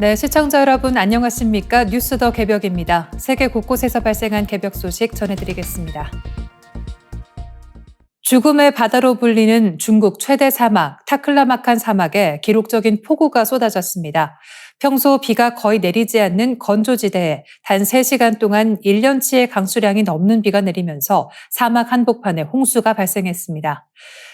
네, 시청자 여러분 안녕하십니까? 뉴스 더 개벽입니다. 세계 곳곳에서 발생한 개벽 소식 전해드리겠습니다. 죽음의 바다로 불리는 중국 최대 사막 타클라마칸 사막에 기록적인 폭우가 쏟아졌습니다. 평소 비가 거의 내리지 않는 건조지대에 단 3시간 동안 1년치의 강수량이 넘는 비가 내리면서 사막 한복판에 홍수가 발생했습니다.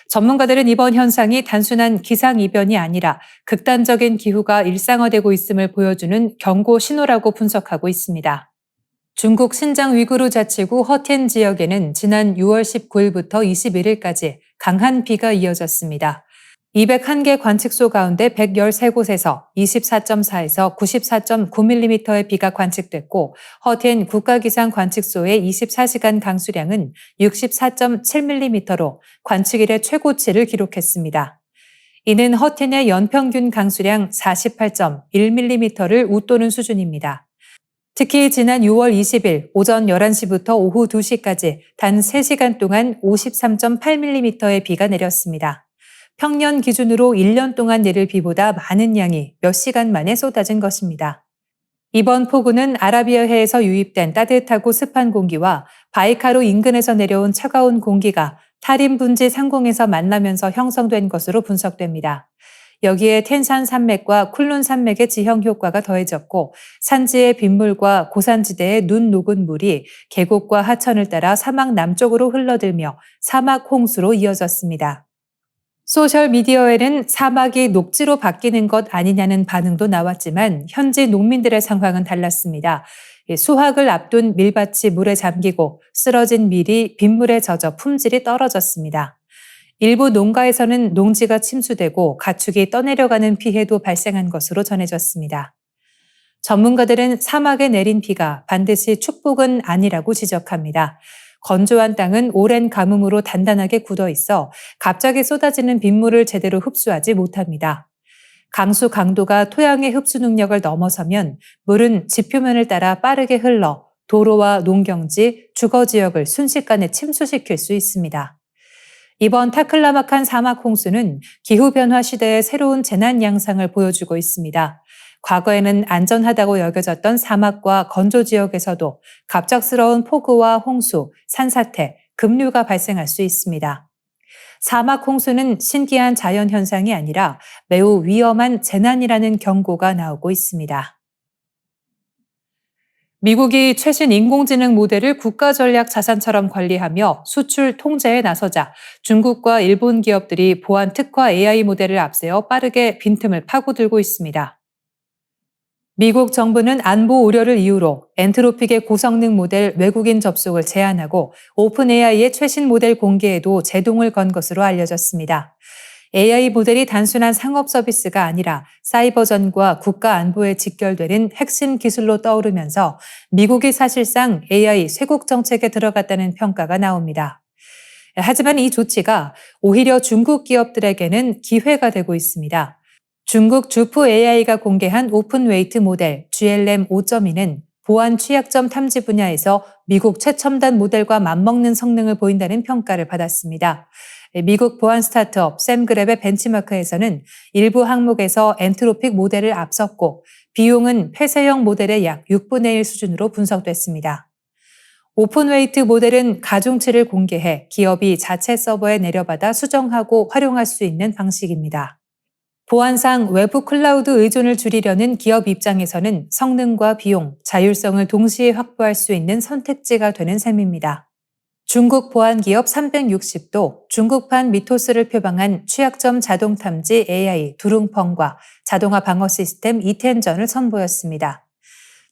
전문가들은 이번 현상이 단순한 기상이변이 아니라 극단적인 기후가 일상화되고 있음을 보여주는 경고 신호라고 분석하고 있습니다. 중국 신장 위구르 자치구 허텐 지역에는 지난 6월 19일부터 21일까지 강한 비가 이어졌습니다. 201개 관측소 가운데 113곳에서 24.4에서 94.9mm의 비가 관측됐고 허텐 국가기상관측소의 24시간 강수량은 64.7mm로 관측 이래 최고치를 기록했습니다. 이는 허텐의 연평균 강수량 48.1mm를 웃도는 수준입니다. 특히 지난 6월 20일 오전 11시부터 오후 2시까지 단 3시간 동안 53.8mm의 비가 내렸습니다. 평년 기준으로 1년 동안 내릴 비보다 많은 양이 몇 시간 만에 쏟아진 것입니다. 이번 폭우는 아라비아해에서 유입된 따뜻하고 습한 공기와 바이카루 인근에서 내려온 차가운 공기가 타림 분지 상공에서 만나면서 형성된 것으로 분석됩니다. 여기에 텐산 산맥과 쿨룬 산맥의 지형 효과가 더해졌고 산지의 빗물과 고산지대의 눈 녹은 물이 계곡과 하천을 따라 사막 남쪽으로 흘러들며 사막 홍수로 이어졌습니다. 소셜미디어에는 사막이 녹지로 바뀌는 것 아니냐는 반응도 나왔지만 현지 농민들의 상황은 달랐습니다. 수확을 앞둔 밀밭이 물에 잠기고 쓰러진 밀이 빗물에 젖어 품질이 떨어졌습니다. 일부 농가에서는 농지가 침수되고 가축이 떠내려가는 피해도 발생한 것으로 전해졌습니다. 전문가들은 사막에 내린 비가 반드시 축복은 아니라고 지적합니다. 건조한 땅은 오랜 가뭄으로 단단하게 굳어 있어 갑자기 쏟아지는 빗물을 제대로 흡수하지 못합니다. 강수 강도가 토양의 흡수 능력을 넘어서면 물은 지표면을 따라 빠르게 흘러 도로와 농경지, 주거지역을 순식간에 침수시킬 수 있습니다. 이번 타클라마칸 사막 홍수는 기후변화 시대의 새로운 재난 양상을 보여주고 있습니다. 과거에는 안전하다고 여겨졌던 사막과 건조 지역에서도 갑작스러운 폭우와 홍수, 산사태, 급류가 발생할 수 있습니다. 사막 홍수는 신기한 자연현상이 아니라 매우 위험한 재난이라는 경고가 나오고 있습니다. 미국이 최신 인공지능 모델을 국가전략 자산처럼 관리하며 수출 통제에 나서자 중국과 일본 기업들이 보안 특화 AI 모델을 앞세워 빠르게 빈틈을 파고들고 있습니다. 미국 정부는 안보 우려를 이유로 엔트로픽의 고성능 모델 외국인 접속을 제한하고 오픈 AI의 최신 모델 공개에도 제동을 건 것으로 알려졌습니다. AI 모델이 단순한 상업 서비스가 아니라 사이버전과 국가 안보에 직결되는 핵심 기술로 떠오르면서 미국이 사실상 AI 쇄국 정책에 들어갔다는 평가가 나옵니다. 하지만 이 조치가 오히려 중국 기업들에게는 기회가 되고 있습니다. 중국 주프 AI가 공개한 오픈웨이트 모델 GLM 5.2는 보안 취약점 탐지 분야에서 미국 최첨단 모델과 맞먹는 성능을 보인다는 평가를 받았습니다. 미국 보안 스타트업 샘그랩의 벤치마크에서는 일부 항목에서 엔트로픽 모델을 앞섰고 비용은 폐쇄형 모델의 약 6분의 1 수준으로 분석됐습니다. 오픈웨이트 모델은 가중치를 공개해 기업이 자체 서버에 내려받아 수정하고 활용할 수 있는 방식입니다. 보안상 외부 클라우드 의존을 줄이려는 기업 입장에서는 성능과 비용, 자율성을 동시에 확보할 수 있는 선택지가 되는 셈입니다. 중국 보안기업 360도 중국판 미토스를 표방한 취약점 자동 탐지 AI 두룽펑과 자동화 방어 시스템 이텐전을 선보였습니다.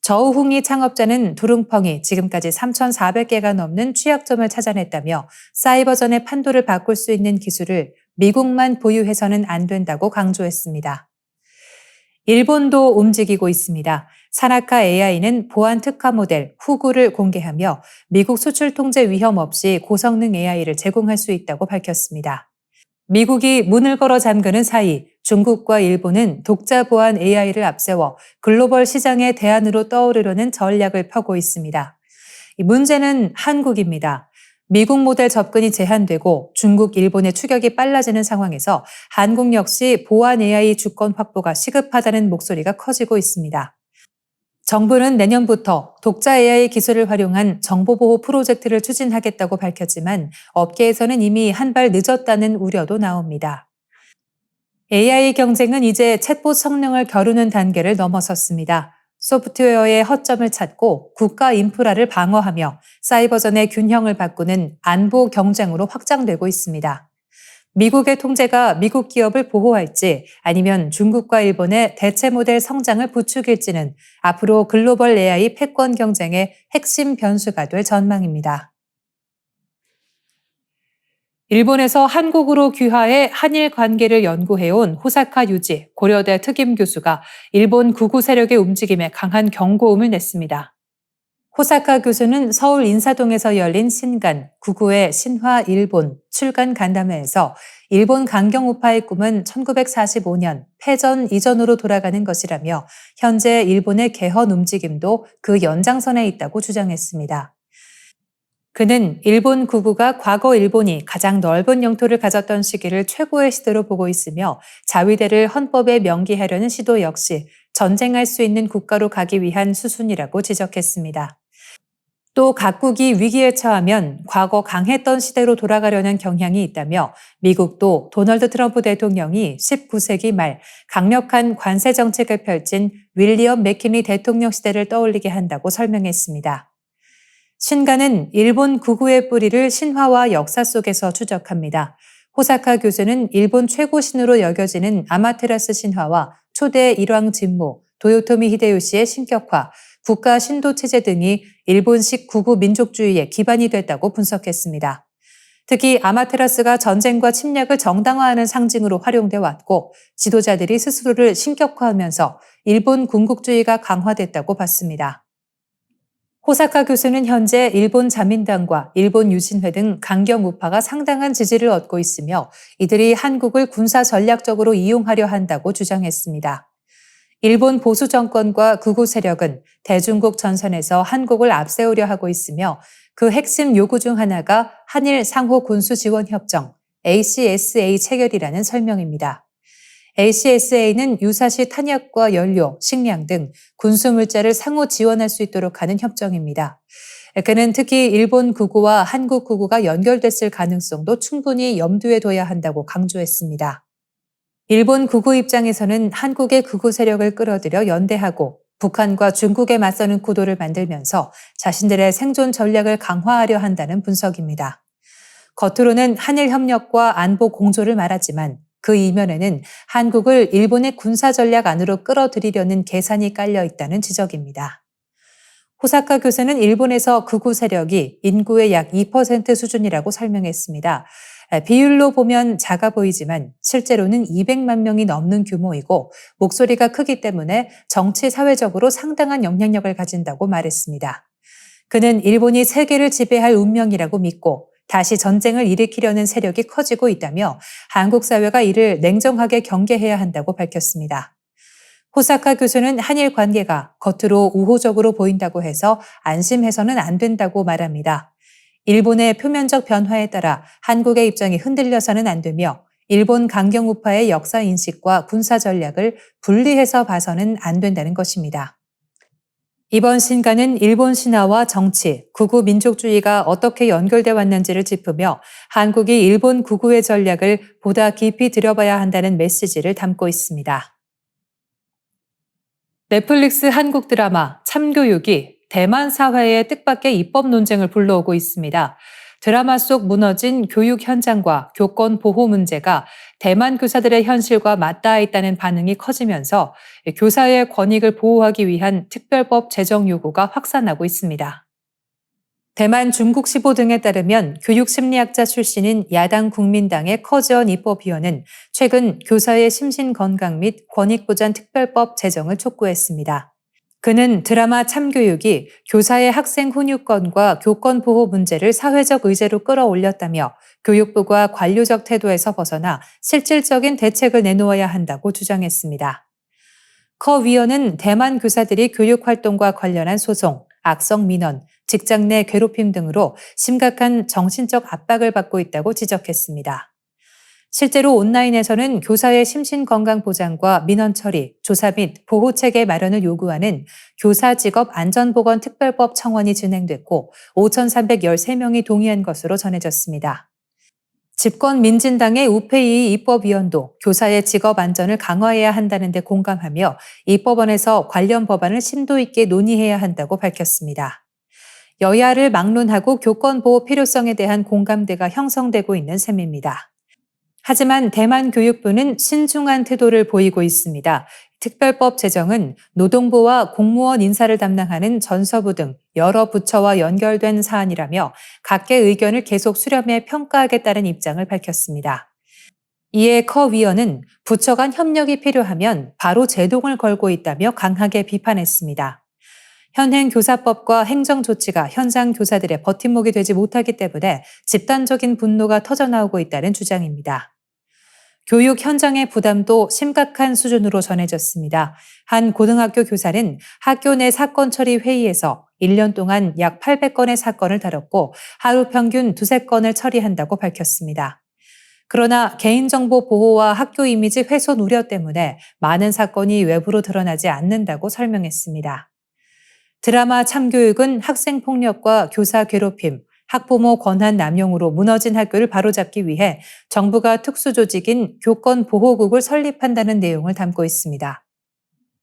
저우흥이 창업자는 두룽펑이 지금까지 3,400개가 넘는 취약점을 찾아냈다며 사이버전의 판도를 바꿀 수 있는 기술을 미국만 보유해서는 안 된다고 강조했습니다. 일본도 움직이고 있습니다. 사나카 AI는 보안 특화 모델 후구를 공개하며 미국 수출 통제 위험 없이 고성능 AI를 제공할 수 있다고 밝혔습니다. 미국이 문을 걸어 잠그는 사이 중국과 일본은 독자 보안 AI를 앞세워 글로벌 시장의 대안으로 떠오르려는 전략을 펴고 있습니다. 문제는 한국입니다. 미국 모델 접근이 제한되고 중국, 일본의 추격이 빨라지는 상황에서 한국 역시 보안 AI 주권 확보가 시급하다는 목소리가 커지고 있습니다. 정부는 내년부터 독자 AI 기술을 활용한 정보보호 프로젝트를 추진하겠다고 밝혔지만 업계에서는 이미 한 발 늦었다는 우려도 나옵니다. AI 경쟁은 이제 챗봇 성능을 겨루는 단계를 넘어섰습니다. 소프트웨어의 허점을 찾고 국가 인프라를 방어하며 사이버전의 균형을 바꾸는 안보 경쟁으로 확장되고 있습니다. 미국의 통제가 미국 기업을 보호할지 아니면 중국과 일본의 대체 모델 성장을 부추길지는 앞으로 글로벌 AI 패권 경쟁의 핵심 변수가 될 전망입니다. 일본에서 한국으로 귀화해 한일 관계를 연구해온 호사카 유지 고려대 특임 교수가 일본 극우 세력의 움직임에 강한 경고음을 냈습니다. 호사카 교수는 서울 인사동에서 열린 신간, 극우의 신화 일본 출간 간담회에서 일본 강경 우파의 꿈은 1945년 패전 이전으로 돌아가는 것이라며 현재 일본의 개헌 움직임도 그 연장선에 있다고 주장했습니다. 그는 일본 극우가 과거 일본이 가장 넓은 영토를 가졌던 시기를 최고의 시대로 보고 있으며 자위대를 헌법에 명기하려는 시도 역시 전쟁할 수 있는 국가로 가기 위한 수순이라고 지적했습니다. 또 각국이 위기에 처하면 과거 강했던 시대로 돌아가려는 경향이 있다며 미국도 도널드 트럼프 대통령이 19세기 말 강력한 관세 정책을 펼친 윌리엄 맥킨리 대통령 시대를 떠올리게 한다고 설명했습니다. 신간은 일본 극우의 뿌리를 신화와 역사 속에서 추적합니다. 호사카 교수는 일본 최고 신으로 여겨지는 아마테라스 신화와 초대 일왕 진무, 도요토미 히데요시의 신격화, 국가 신도 체제 등이 일본식 극우 민족주의의 기반이 됐다고 분석했습니다. 특히 아마테라스가 전쟁과 침략을 정당화하는 상징으로 활용돼 왔고 지도자들이 스스로를 신격화하면서 일본 군국주의가 강화됐다고 봤습니다. 호사카 교수는 현재 일본 자민당과 일본 유신회 등 강경 우파가 상당한 지지를 얻고 있으며 이들이 한국을 군사 전략적으로 이용하려 한다고 주장했습니다. 일본 보수 정권과 극우 세력은 대중국 전선에서 한국을 앞세우려 하고 있으며 그 핵심 요구 중 하나가 한일 상호 군수 지원 협정 ACSA 체결이라는 설명입니다. ACSA는 유사시 탄약과 연료, 식량 등 군수 물자를 상호 지원할 수 있도록 하는 협정입니다. 그는 특히 일본 극우와 한국 극우가 연결됐을 가능성도 충분히 염두에 둬야 한다고 강조했습니다. 일본 극우 입장에서는 한국의 극우 세력을 끌어들여 연대하고 북한과 중국에 맞서는 구도를 만들면서 자신들의 생존 전략을 강화하려 한다는 분석입니다. 겉으로는 한일 협력과 안보 공조를 말하지만 그 이면에는 한국을 일본의 군사 전략 안으로 끌어들이려는 계산이 깔려 있다는 지적입니다. 호사카 교수는 일본에서 극우 세력이 인구의 약 2% 수준이라고 설명했습니다. 비율로 보면 작아 보이지만 실제로는 200만 명이 넘는 규모이고 목소리가 크기 때문에 정치 사회적으로 상당한 영향력을 가진다고 말했습니다. 그는 일본이 세계를 지배할 운명이라고 믿고 다시 전쟁을 일으키려는 세력이 커지고 있다며 한국 사회가 이를 냉정하게 경계해야 한다고 밝혔습니다. 호사카 교수는 한일 관계가 겉으로 우호적으로 보인다고 해서 안심해서는 안 된다고 말합니다. 일본의 표면적 변화에 따라 한국의 입장이 흔들려서는 안 되며 일본 강경 우파의 역사 인식과 군사 전략을 분리해서 봐서는 안 된다는 것입니다. 이번 신간은 일본 신화와 정치, 극우 민족주의가 어떻게 연결돼 왔는지를 짚으며 한국이 일본 극우의 전략을 보다 깊이 들여봐야 한다는 메시지를 담고 있습니다. 넷플릭스 한국 드라마 참교육이 대만 사회의 뜻밖의 입법 논쟁을 불러오고 있습니다. 드라마 속 무너진 교육 현장과 교권 보호 문제가 대만 교사들의 현실과 맞닿아 있다는 반응이 커지면서 교사의 권익을 보호하기 위한 특별법 제정 요구가 확산하고 있습니다. 대만 중국시보 등에 따르면 교육심리학자 출신인 야당 국민당의 커지언 입법위원은 최근 교사의 심신건강 및 권익보장 특별법 제정을 촉구했습니다. 그는 드라마 참교육이 교사의 학생 훈육권과 교권 보호 문제를 사회적 의제로 끌어올렸다며 교육부가 관료적 태도에서 벗어나 실질적인 대책을 내놓아야 한다고 주장했습니다. 커 위원은 대만 교사들이 교육 활동과 관련한 소송, 악성 민원, 직장 내 괴롭힘 등으로 심각한 정신적 압박을 받고 있다고 지적했습니다. 실제로 온라인에서는 교사의 심신 건강 보장과 민원 처리, 조사 및 보호 체계 마련을 요구하는 교사 직업 안전보건 특별법 청원이 진행됐고 5,313명이 동의한 것으로 전해졌습니다. 집권 민진당의 우페이 입법위원도 교사의 직업 안전을 강화해야 한다는 데 공감하며 입법원에서 관련 법안을 심도 있게 논의해야 한다고 밝혔습니다. 여야를 막론하고 교권 보호 필요성에 대한 공감대가 형성되고 있는 셈입니다. 하지만 대만 교육부는 신중한 태도를 보이고 있습니다. 특별법 제정은 노동부와 공무원 인사를 담당하는 전서부 등 여러 부처와 연결된 사안이라며 각계 의견을 계속 수렴해 평가하겠다는 입장을 밝혔습니다. 이에 커 위원은 부처 간 협력이 필요하면 바로 제동을 걸고 있다며 강하게 비판했습니다. 현행 교사법과 행정 조치가 현장 교사들의 버팀목이 되지 못하기 때문에 집단적인 분노가 터져나오고 있다는 주장입니다. 교육 현장의 부담도 심각한 수준으로 전해졌습니다. 한 고등학교 교사는 학교 내 사건 처리 회의에서 1년 동안 약 800건의 사건을 다뤘고 하루 평균 2~3건을 처리한다고 밝혔습니다. 그러나 개인정보 보호와 학교 이미지 훼손 우려 때문에 많은 사건이 외부로 드러나지 않는다고 설명했습니다. 드라마 참교육은 학생 폭력과 교사 괴롭힘, 학부모 권한 남용으로 무너진 학교를 바로잡기 위해 정부가 특수조직인 교권보호국을 설립한다는 내용을 담고 있습니다.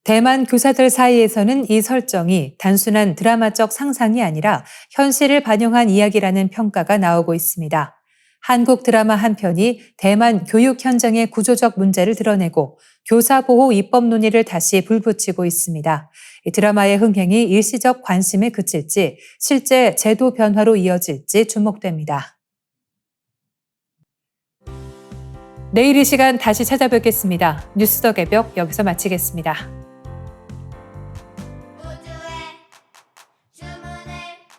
대만 교사들 사이에서는 이 설정이 단순한 드라마적 상상이 아니라 현실을 반영한 이야기라는 평가가 나오고 있습니다. 한국 드라마 한 편이 대만 교육 현장의 구조적 문제를 드러내고 교사 보호 입법 논의를 다시 불붙이고 있습니다. 이 드라마의 흥행이 일시적 관심에 그칠지 실제 제도 변화로 이어질지 주목됩니다. 내일 이 시간 다시 찾아뵙겠습니다. 뉴스 더 개벽 여기서 마치겠습니다.